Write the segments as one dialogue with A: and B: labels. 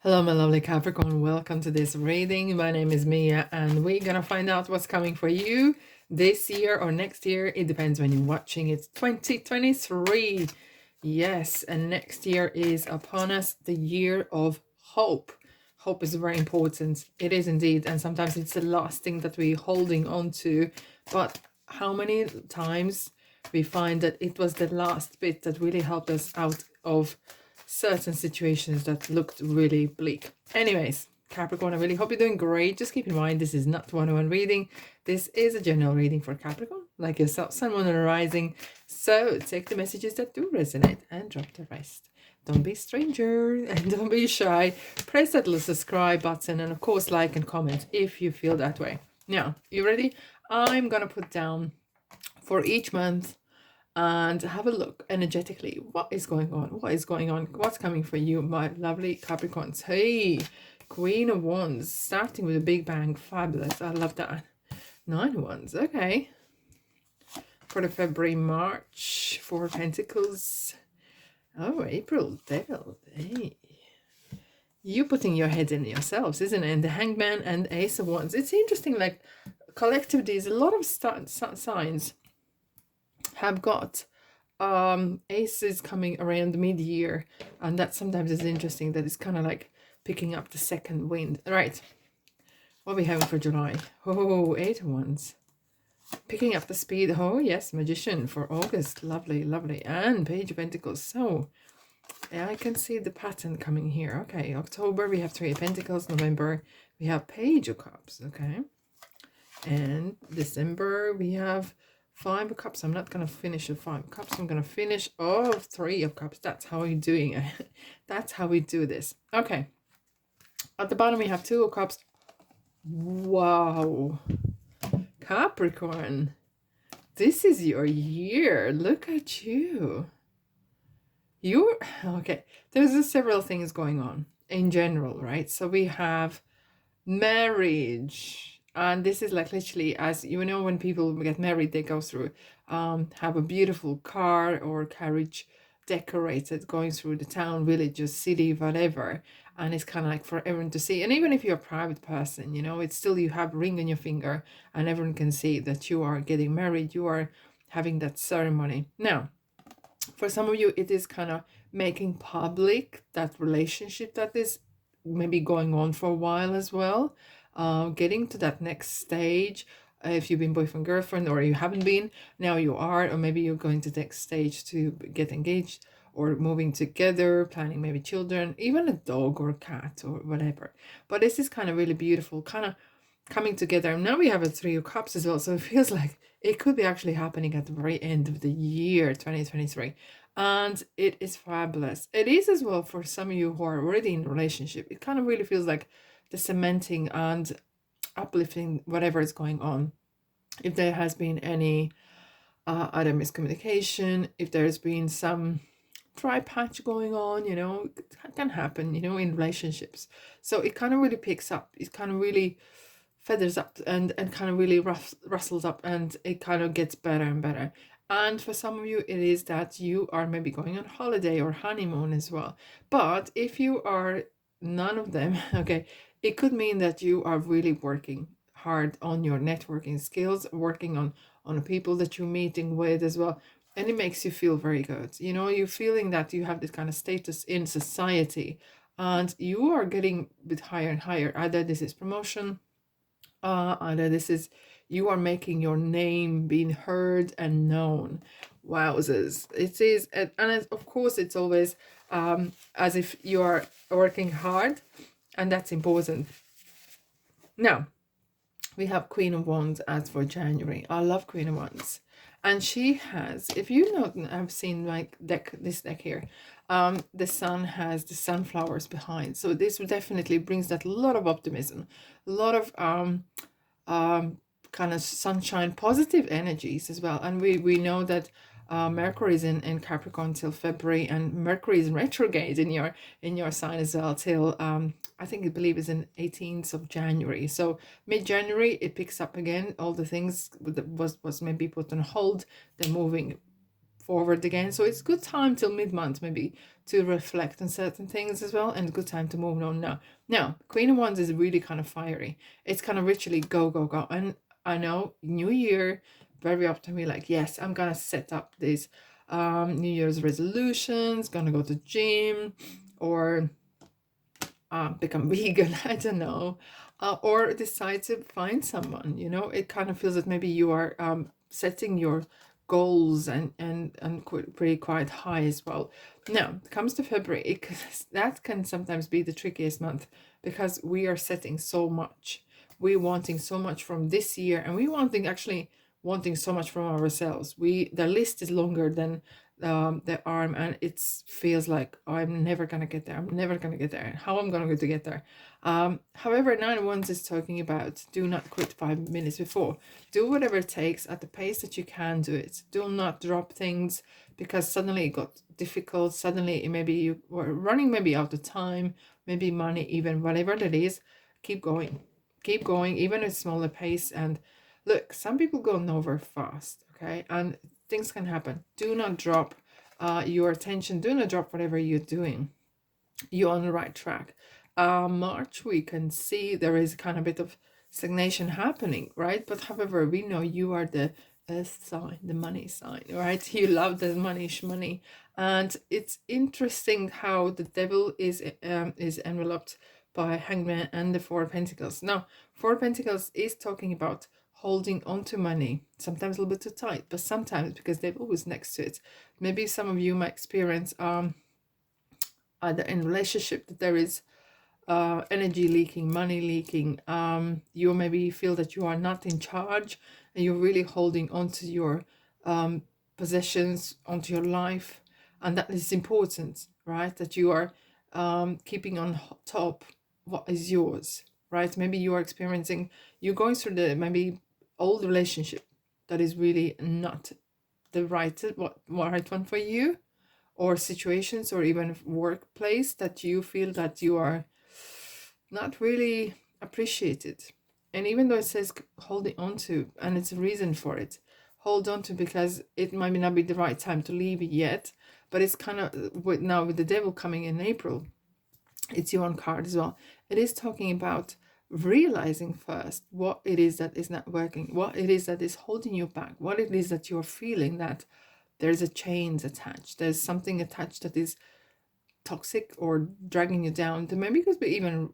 A: Hello, my lovely Capricorn. Welcome to this reading. My name is Mia, and we're gonna find out what's coming for you this year or next year. It depends when you're watching. It's 2023. Yes, and next year is upon us, the year of hope. Hope is very important. It is indeed, and sometimes it's the last thing that we're holding on to. But how many times we find that it was the last bit that really helped us out of certain situations that looked really bleak. Anyways, Capricorn, I really hope you're doing great. Just keep in mind, this is not one-on-one reading. This is a general reading for Capricorn, like yourself, Sun, Moon, and Rising. So take the messages that do resonate and drop the rest. Don't be a stranger and don't be shy. Press that little subscribe button and of course like and comment if you feel that way. Now, you ready? I'm gonna put down for each month and have a look energetically. What is going on? What is going on? What's coming for you, my lovely Capricorns? Hey, Queen of Wands, starting with a big bang. Fabulous. I love that. 9 of Wands. Okay. For the February, March, 4 of Pentacles. Oh, April, Devil. Hey. You putting your head in yourselves, isn't it? And the Hangman and Ace of Wands. It's interesting, like collectively, a lot of signs have got aces coming around mid-year, and that sometimes is interesting, that it's kind of like picking up the second wind. Right, what are we having for July? Oh, 8 of Wands, picking up the speed. Oh yes, Magician for August. Lovely, lovely. And Page of Pentacles. So yeah, I can see the pattern coming here. Okay, October we have 3 of Pentacles. November we have Page of Cups. Okay, and December we have 5 of Cups. I'm not going to finish the 5 of Cups. I'm going to finish 3 of Cups. That's how we're doing it. That's how we do this. Okay. At the bottom, we have 2 of Cups. Wow. Capricorn. This is your year. Look at you. You're... Okay. There's several things going on in general, right? So we have marriage. And this is like literally, as you know, when people get married, they go through, have a beautiful car or carriage decorated, going through the town, village, or city, whatever. And it's kind of like for everyone to see. And even if you're a private person, you know, it's still, you have a ring on your finger and everyone can see that you are getting married, you are having that ceremony. Now, for some of you, it is kind of making public that relationship that is maybe going on for a while as well, getting to that next stage. If you've been boyfriend girlfriend or you haven't been, now you are, or maybe you're going to the next stage to get engaged or moving together, planning maybe children, even a dog or a cat or whatever. But this is kind of really beautiful, kind of coming together. Now we have a 3 of Cups as well, so it feels like it could be actually happening at the very end of the year 2023, and it is fabulous. It is as well for some of you who are already in a relationship. It kind of really feels like the cementing and uplifting whatever is going on. If there has been any other miscommunication, if there's been some dry patch going on, you know, it can happen, you know, in relationships. So it kind of really picks up. It kind of really feathers up and kind of really rustles up, and it kind of gets better and better. And for some of you, it is that you are maybe going on holiday or honeymoon as well. But if you are none of them, okay, it could mean that you are really working hard on your networking skills, working on the people that you're meeting with as well. And it makes you feel very good. You know, you're feeling that you have this kind of status in society and you are getting a bit higher and higher. Either this is promotion, either this is you are making your name being heard and known. Wowzers. It is, and of course it's always as if you are working hard, and that's important. Now we have Queen of Wands as for January. I love Queen of Wands, and she has, if you know, I've seen like this deck here, the sun has the sunflowers behind, so this definitely brings that lot of optimism, a lot of kind of sunshine, positive energies as well. And we know that Mercury is in Capricorn till February, and Mercury is in retrograde in your sign as well till I think I believe is in 18th of January. So mid-January it picks up again. All the things that was maybe put on hold, they're moving forward again. So it's good time till mid-month maybe to reflect on certain things as well, and good time to move on now. Now, Queen of Wands is really kind of fiery. It's kind of ritually go, go, go. And I know, new year, very often we're like, yes, I'm gonna set up these New Year's resolutions, gonna go to gym, or become vegan, I don't know, or decide to find someone. You know, it kind of feels that maybe you are setting your goals and pretty quite high as well. Now, it comes to February, that can sometimes be the trickiest month, because we are setting so much. We're wanting so much from this year, and we wanting so much from ourselves. The list is longer than the arm, and it feels like, oh, I'm never gonna get there. I'm never gonna get there. How I'm gonna get there? However, 9 of Wands is talking about do not quit 5 minutes before. Do whatever it takes at the pace that you can do it. Do not drop things because suddenly it got difficult. Suddenly, maybe you were running maybe out of time, maybe money, even whatever it is. Keep going. Keep going, even at smaller pace. And look, some people go nowhere fast, okay? And things can happen. Do not drop your attention. Do not drop whatever you're doing. You're on the right track. March, we can see there is kind of a bit of stagnation happening, right? But however, we know you are the earth sign, the money sign, right? You love the money. And it's interesting how the devil is enveloped by Hangman and the Four of Pentacles. Now, Four of Pentacles is talking about holding on to money, sometimes a little bit too tight, but sometimes because they're always next to it. Maybe some of you might experience either in relationship that there is energy leaking, money leaking. You maybe feel that you are not in charge, and you're really holding on to your possessions, onto your life, and that is important, right? That you are keeping on top what is yours, right? Maybe you are you're going through the maybe old relationship that is really not the right one for you, or situations, or even workplace that you feel that you are not really appreciated. And even though it says holding on to, and it's a reason for it, hold on to, because it might not be the right time to leave yet, but it's kind of now with the devil coming in April, it's your own card as well. It is talking about realizing first what it is that is not working, what it is that is holding you back, what it is that you're feeling that there's a chains attached, there's something attached that is toxic or dragging you down. Maybe it could be even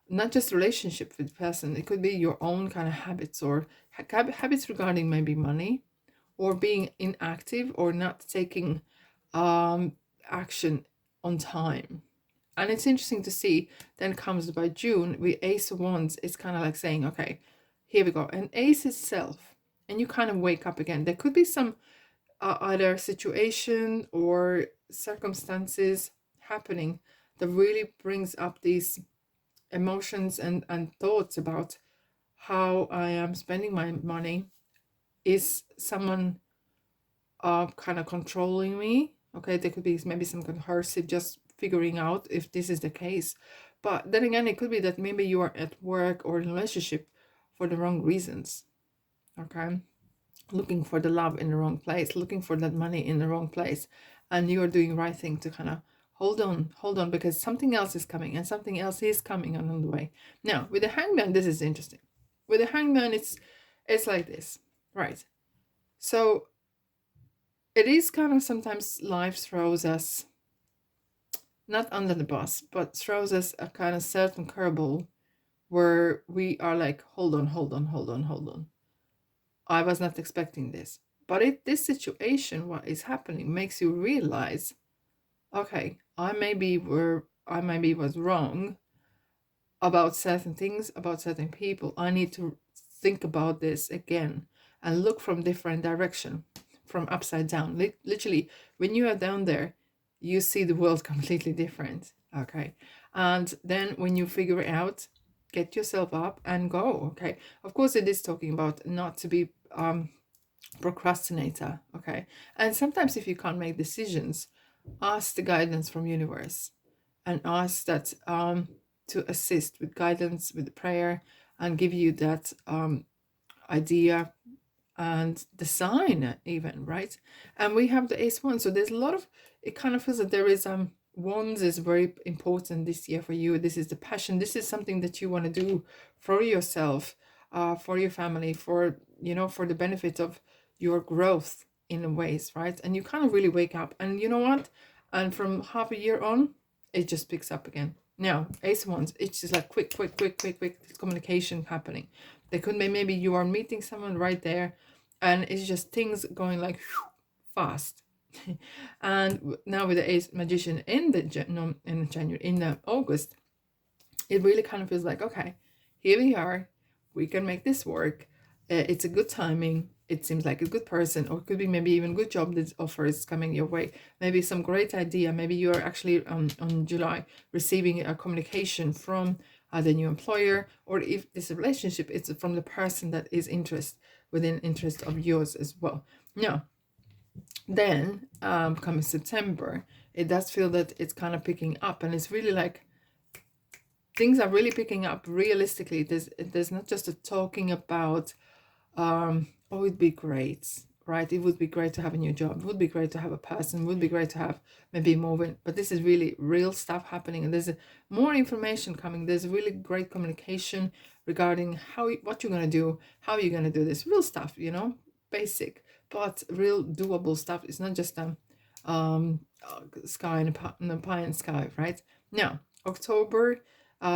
A: not just relationship with the person, it could be your own kind of habits, or habits regarding maybe money, or being inactive, or not taking action on time. And it's interesting to see, then comes by June with Ace of Wands. It's kind of like saying, okay, here we go. And Ace itself, and you kind of wake up again. There could be some either situation or circumstances happening that really brings up these emotions and thoughts about how I am spending my money. Is someone kind of controlling me? Okay, there could be maybe some coercive, just figuring out if this is the case. But then again, it could be that maybe you are at work or in a relationship for the wrong reasons. Okay, looking for the love in the wrong place, looking for that money in the wrong place, and you're doing the right thing to kind of hold on, because something else is coming, and something else is coming on the way. Now, with the Hangman, this is interesting. With the Hangman, it's like this, right? So it is kind of sometimes life throws us not under the bus, but throws us a kind of certain curveball where we are like, hold on. I was not expecting this. But this situation, what is happening, makes you realize, okay, I maybe was wrong about certain things, about certain people. I need to think about this again and look from different direction, from upside down. Literally, when you are down there, you see the world completely different. Okay. And then when you figure it out, get yourself up and go. Okay. Of course, it is talking about not to be procrastinator. Okay. And sometimes if you can't make decisions, ask the guidance from universe, and ask that to assist with guidance, with prayer, and give you that idea and the sign even, right? And we have the ace one. So there's a lot of, it kind of feels that there is wands is very important this year for you. This is the passion. This is something that you want to do for yourself, for your family, for, you know, for the benefit of your growth in ways, right? And you kind of really wake up, and you know what, and from half a year on, it just picks up again. Now ace wands, it's just like quick communication happening. There could be, maybe you are meeting someone right there, and it's just things going like fast. And now with the ace magician in the January, in the August, it really kind of feels like, okay, here we are, we can make this work. It's a good timing. It seems like a good person, or it could be maybe even good job that offer is coming your way. Maybe some great idea. Maybe you are actually on July receiving a communication from the new employer, or if this relationship, it's from the person that is within interest of yours as well. Now, then coming September, it does feel that it's kind of picking up, and it's really like things are really picking up realistically. There's not just a talking about oh, it'd be great, right? It would be great to have a new job. It would be great to have a person. It would be great to have maybe moving. But this is really real stuff happening, and there's more information coming. There's really great communication regarding what you're gonna do, how you're gonna do this. Real stuff, you know, basic but real doable stuff. It's not just sky and a pie and sky, right? Now October,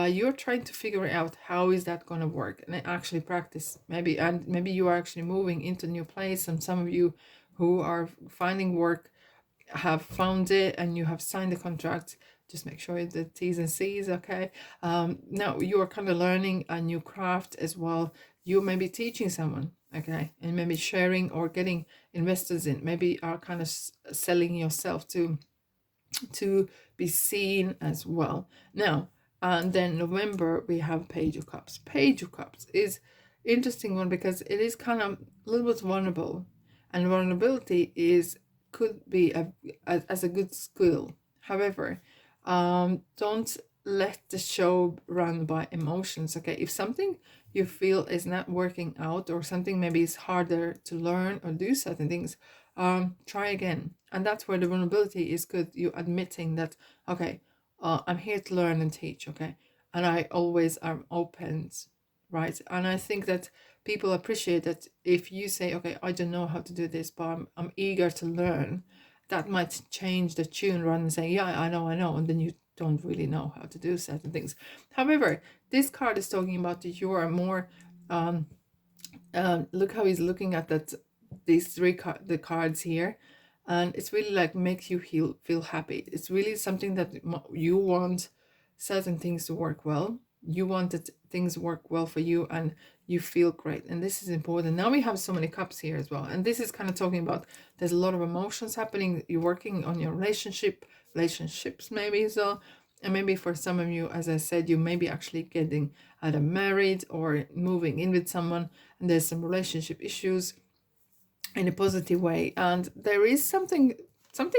A: you're trying to figure out how is that going to work, and actually practice maybe. And maybe you are actually moving into a new place, and some of you who are finding work have found it and you have signed the contract. Just make sure the T's and C's, okay? Now you are kind of learning a new craft as well. You may be teaching someone, okay, and maybe sharing or getting investors in. Maybe are kind of selling yourself to be seen as well. Now, and then November, we have Page of Cups. Page of Cups is interesting one because it is kind of a little bit vulnerable. And vulnerability could be as a good skill. However, don't let the show run by emotions, okay? If something you feel is not working out, or something maybe is harder to learn or do certain things, try again. And that's where the vulnerability is good. You admitting that, okay, I'm here to learn and teach, okay? And I always am open, right? And I think that people appreciate that if you say, okay, I don't know how to do this, but I'm eager to learn, that might change the tune rather than saying, yeah, I know, and then you don't really know how to do certain things. However, this card is talking about that you are more, look how he's looking at that, these the cards here, and it's really like makes you feel happy. It's really something that you want certain things to work well. You want that things work well for you and you feel great, and this is important. Now we have so many cups here as well, and this is kind of talking about there's a lot of emotions happening. You're working on your relationships maybe, so, and maybe for some of you, as I said, you may be actually getting either married or moving in with someone, and there's some relationship issues in a positive way, and there is something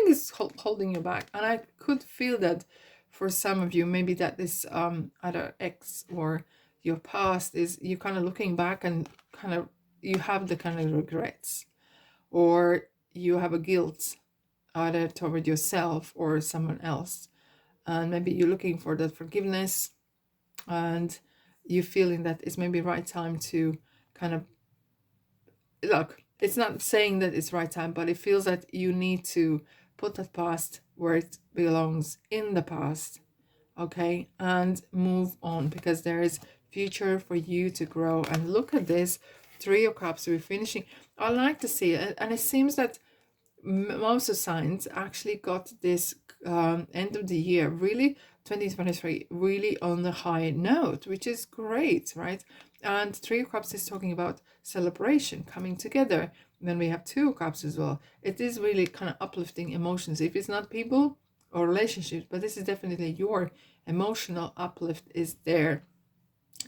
A: is holding you back. And I could feel that for some of you, maybe that this either ex or your past is you kind of looking back and kind of you have the kind of regrets, or you have a guilt either toward yourself or someone else, and maybe you're looking for that forgiveness, and you feeling that it's maybe right time to kind of look. It's not saying that it's right time, but it feels that you need to put that past where it belongs, in the past, okay, and move on, because there is future for you to grow. And look at this, Three of Cups. We're finishing. I like to see it, and it seems that most of signs actually got this end of the year, really 2023, really on the high note, which is great, right? And Three of Cups is talking about celebration, coming together. Then we have Two of Cups as well. It is really kind of uplifting emotions. If it's not people or relationships, but this is definitely your emotional uplift is there.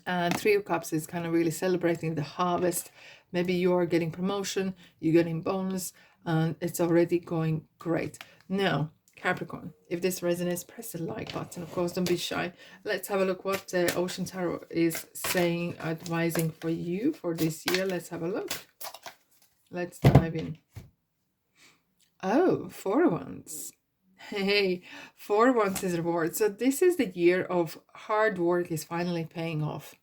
A: And Three of Cups is kind of really celebrating the harvest. Maybe you're getting promotion, you're getting bonus, and it's already going great. Now, Capricorn, if this resonates, press the like button. Of course, don't be shy. Let's have a look what the Ocean Tarot is saying, advising for you for this year. Let's have a look. let's dive in. Oh, 4 of Wands. Hey, 4 of Wands is reward. So this is the year of hard work is finally paying off.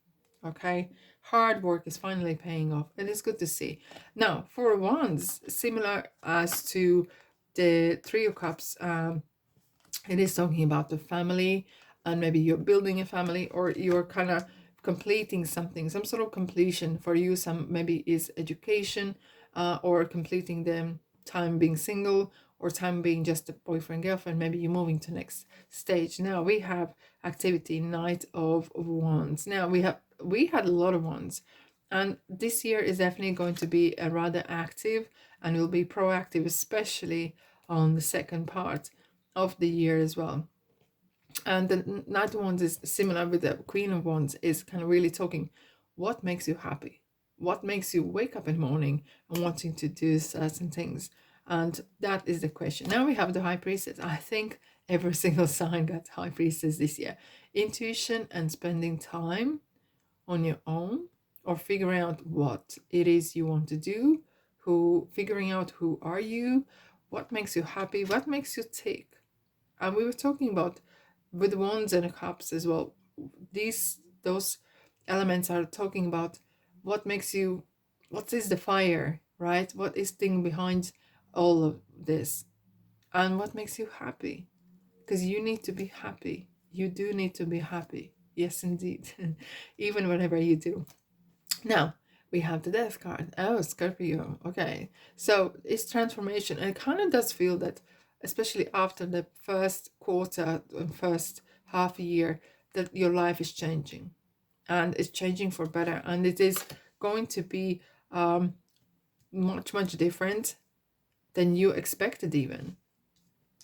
A: Okay, hard work is finally paying off. It is good to see. Now, 4 of Wands, similar as to the 3 of Cups, it is talking about the family, and maybe you're building a family, or you're kind of completing something, some sort of completion for you. Some maybe is education, or completing the time being single, or time being just a boyfriend girlfriend. Maybe you're moving to next stage. Now we have activity, Knight of Wands. Now we had a lot of wands, and this year is definitely going to be a rather active, and will be proactive, especially on the second part of the year as well. And the Knight of Wands is similar with the Queen of Wands, is kind of really talking what makes you happy, what makes you wake up in the morning and wanting to do certain things. And that is the question. Now we have the High Priestess. I think every single sign got High Priestess this year. Intuition and spending time on your own, or figuring out what it is you want to do, figuring out who are you, what makes you happy, what makes you tick. And we were talking about with the Wands and the Cups as well. Those elements are talking about what makes you, what is the fire, right? What is thing behind all of this, and what makes you happy? Because you need to be happy. You do need to be happy. Yes, indeed. Even whatever you do. Now we have the Death card. Oh, Scorpio. Okay, so it's transformation, and it kind of does feel that, especially after the first quarter and first half a year, that your life is changing, and it's changing for better, and it is going to be much different than you expected even.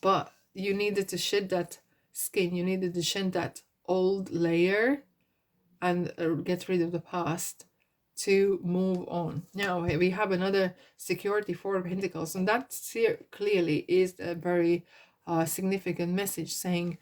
A: But you needed to shed that skin, you needed to shed that old layer, and get rid of the past to move on. Now we have another security, 4 of Pentacles, and that clearly is a very significant message, saying,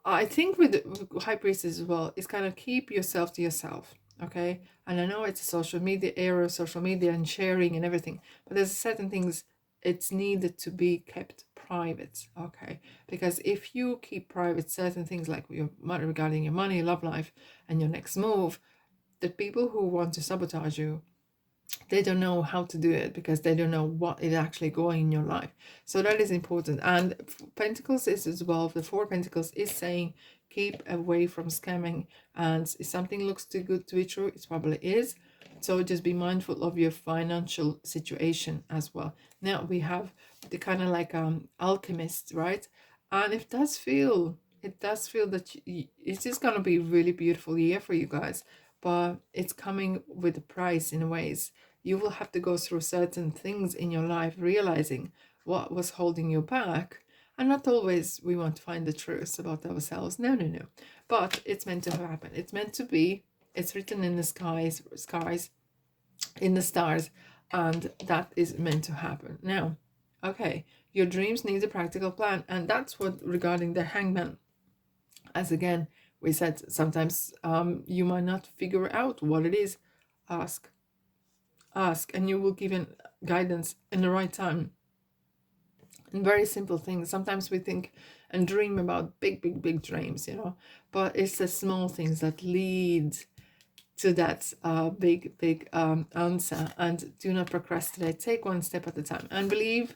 A: I think with High Priestess as well, it's kind of keep yourself to yourself. Okay, and I know it's a social media era, social media and sharing and everything, but there's certain things it's needed to be kept private. Okay, because if you keep private certain things, like regarding your money, love life, and your next move, the people who want to sabotage you, they don't know how to do it, because they don't know what is actually going in your life. So that is important. And Pentacles is as well, the 4 of Pentacles is saying keep away from scamming, and if something looks too good to be true, it probably is. So just be mindful of your financial situation as well. Now we have the kind of like alchemist, right? And it does feel that it's just gonna be a really beautiful year for you guys, but it's coming with a price in ways. You will have to go through certain things in your life, realizing what was holding you back. And not always we want to find the truth about ourselves. No. But it's meant to happen. It's meant to be. It's written in the skies, in the stars, and that is meant to happen. Now, okay, your dreams need a practical plan, and that's what regarding the Hangman. As again, we said, sometimes you might not figure out what it is. Ask, and you will give guidance in the right time. And very simple things. Sometimes we think and dream about big dreams, but it's the small things that lead to that big answer. And do not procrastinate. Take one step at a time and believe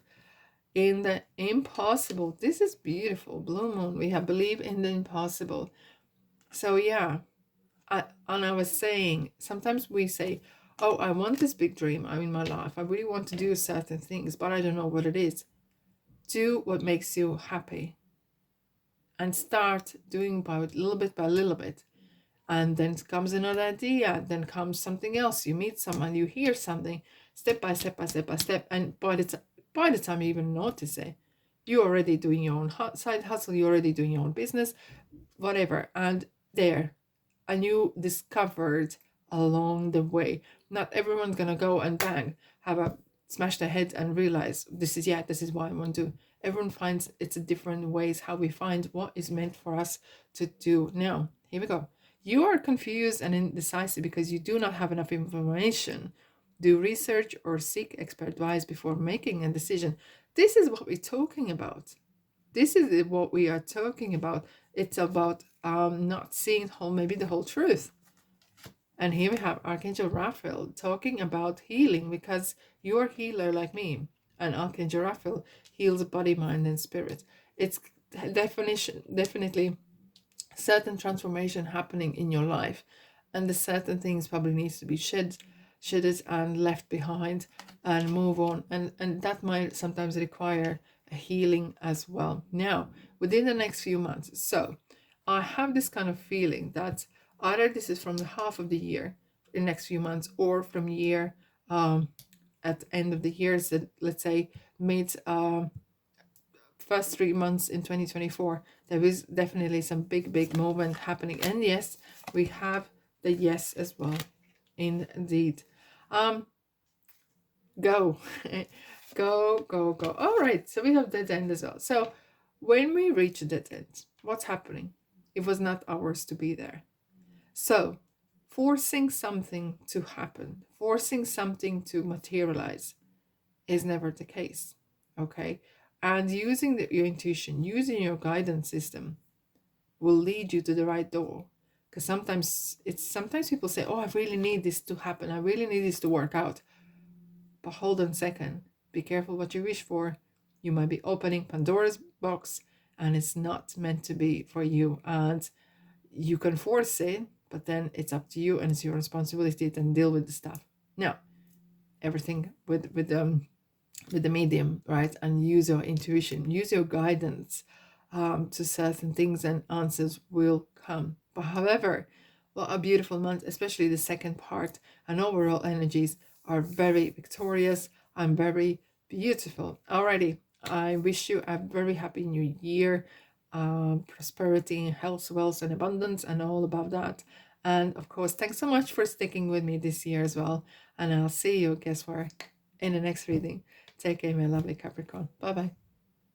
A: in the impossible. This is beautiful. Blue moon, we have believe in the impossible. So yeah, and I was saying, sometimes we say, oh, I want this big dream in my life, I really want to do certain things, but I don't know what it is. Do what makes you happy, and start doing by little bit, and then comes another idea, then comes something else, you meet someone, you hear something, step by step, and by the time you even notice it, you're already doing your own side hustle, you're already doing your own business, whatever, and you discovered along the way. Not everyone's gonna go and bang, smash their head and realize this is what I want to do. Everyone finds it's a different ways how we find what is meant for us to do. Now, here we go. You are confused and indecisive because you do not have enough information Do research or seek expert advice before making a decision. This is what we're talking about. This is what we are talking about. It's about not seeing maybe the whole truth. And here we have Archangel Raphael talking about healing, because you're a healer like me. And Archangel Raphael heals body, mind, and spirit. It's definitely certain transformation happening in your life, and the certain things probably needs to be shedded and left behind and move on, and that might sometimes require a healing as well. Now, within the next few months, so I have this kind of feeling that either this is from the half of the year in the next few months, or from year at the end of the year, so let's say mid first 3 months in 2024, there is definitely some big movement happening. And yes, we have the yes as well, indeed. Go go. All right, so we have dead end as well. So when we reach a dead end, what's happening? It was not ours to be there. So forcing something to happen, forcing something to materialize is never the case. Okay. And using your intuition, using your guidance system will lead you to the right door. Because sometimes people say, oh, I really need this to happen, I really need this to work out. But hold on a second, be careful what you wish for. You might be opening Pandora's box, and it's not meant to be for you. And you can force it, but then it's up to you, and it's your responsibility to deal with the stuff. Now, everything with the medium, right? And use your intuition, use your guidance to certain things, and answers will come. But however, what a beautiful month, especially the second part, and overall energies are very victorious and very beautiful. Alrighty, I wish you a very happy new year, prosperity, health, wealth, and abundance, and all about that. And of course, thanks so much for sticking with me this year as well. And I'll see you, guess where, in the next reading. Take care, my lovely Capricorn. Bye bye.